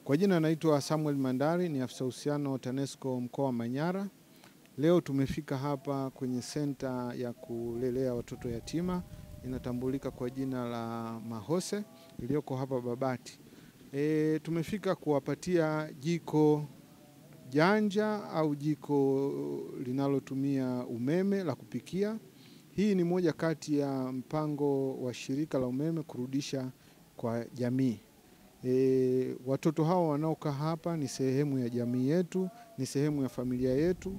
Kwa jina naitwa Samuel Mandari, ni afisa uhusiano TANESCO mkoa wa Manyara. Leo tumefika hapa kwenye senta ya kulelea watoto yatima, inatambulika kwa jina la Mahose, iliyoko hapa Babati. Tumefika kuwapatia jiko janja au jiko linalotumia umeme la kupikia. Hii ni moja kati ya mpango wa shirika la umeme kurudisha kwa jamii. Watoto hao wanaokaa hapa ni sehemu ya jamii yetu, ni sehemu ya familia yetu,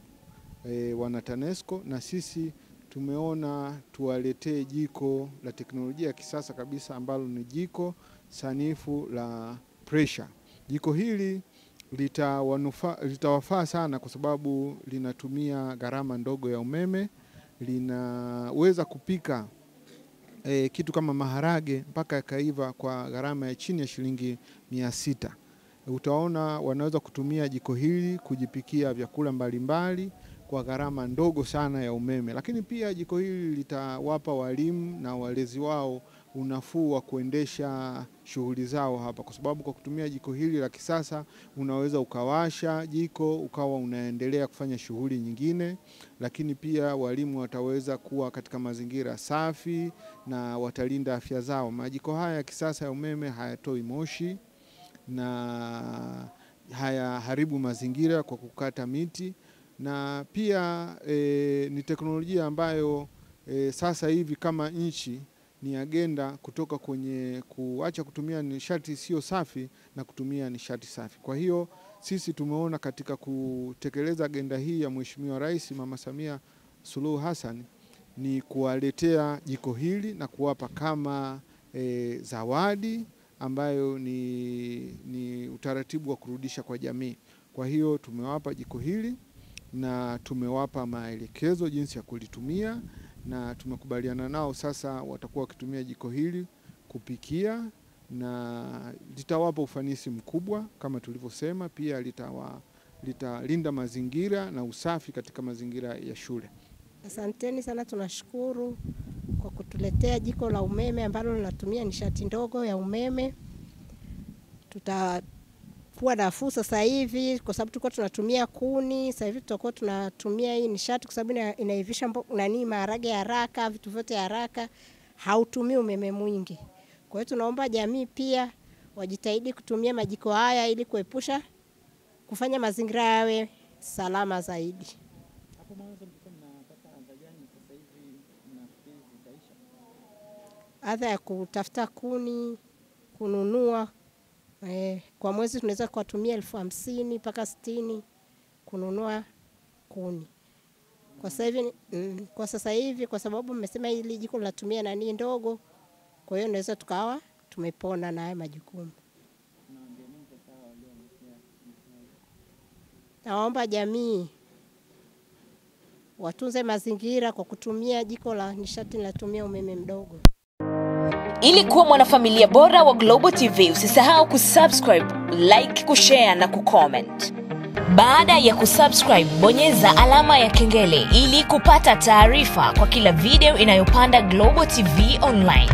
wana TANESCO, na sisi tumeona tuwaletee jiko la teknolojia ya kisasa kabisa ambalo ni jiko sanifu la pressure. Jiko hili litawafaa sana kwa sababu linatumia gharama ndogo ya umeme, linaweza kupika kitu kama maharage mpaka yakaiva kwa gharama ya chini ya shilingi 600. Utaona wanaweza kutumia jiko hili kujipikia vyakula mbalimbali kwa gharama ndogo sana ya umeme. Lakini pia jiko hili litawapa walimu na walezi wao unafuu wa kuendesha shughuli zao hapa, kwa sababu kwa kutumia jiko hili la kisasa unaweza ukawasha jiko ukawa unaendelea kufanya shughuli nyingine. Lakini pia walimu wataweza kuwa katika mazingira safi na watalinda afya zao. Majiko haya ya kisasa ya umeme hayatoi moshi na hayaharibu mazingira kwa kukata miti, na pia ni teknolojia ambayo sasa hivi kama nchi ni agenda kutoka kwenye kuacha kutumia nishati sio safi na kutumia nishati safi. Kwa hiyo sisi tumeona katika kutekeleza agenda hii ya Mheshimiwa Rais Mama Samia Suluhu Hassan ni kuwaletea jiko hili na kuwapa kama zawadi ambayo ni utaratibu wa kurudisha kwa jamii. Kwa hiyo tumewapa jiko hili na tumewapa maelekezo jinsi ya kulitumia, na tumekubaliana nao sasa watakuwa wakitumia jiko hili kupikia, na litawapa ufanisi mkubwa kama tulivyosema. Pia litalinda mazingira na usafi katika mazingira ya shule. Asanteni sana, tunashukuru kwa kutuletea jiko la umeme ambalo linatumia nishati ndogo ya umeme. Tutakuwa nafuu sasa hivi kwa sababu tulikuwa tunatumia kuni, sasa hivi tutakuwa tunatumia hii nishati kwa sababu inaivisha maharage haraka, vitu vyote haraka, hautumii umeme mwingi. Kwa hiyo tunaomba jamii pia wajitahidi kutumia majiko haya ili kuepusha kufanya mazingira yawe salama zaidi. Hapo mwanzo mlikuwa mnapata adha gani, sasa hivi mnafikiri zitaisha? Adha ya kutafuta kuni, kununua, kwa mwezi tunaweza kutumia 50,000 mpaka 60 kununua kuni. Kwa sasa hivi kwa sababu mmesema hili jiko linatumia nani ndogo, kwa hiyo naweza tukawa tumepona na haya majukumu. Naomba jamii watunze mazingira kwa kutumia jiko la nishati linatumia umeme mdogo. Ili kuwa mwanafamilia bora wa Global TV, usisahau kusubscribe, like, kushare na kucomment. Baada ya kusubscribe, bonyeza alama ya kengele ili kupata taarifa kwa kila video inayopanda Global TV Online.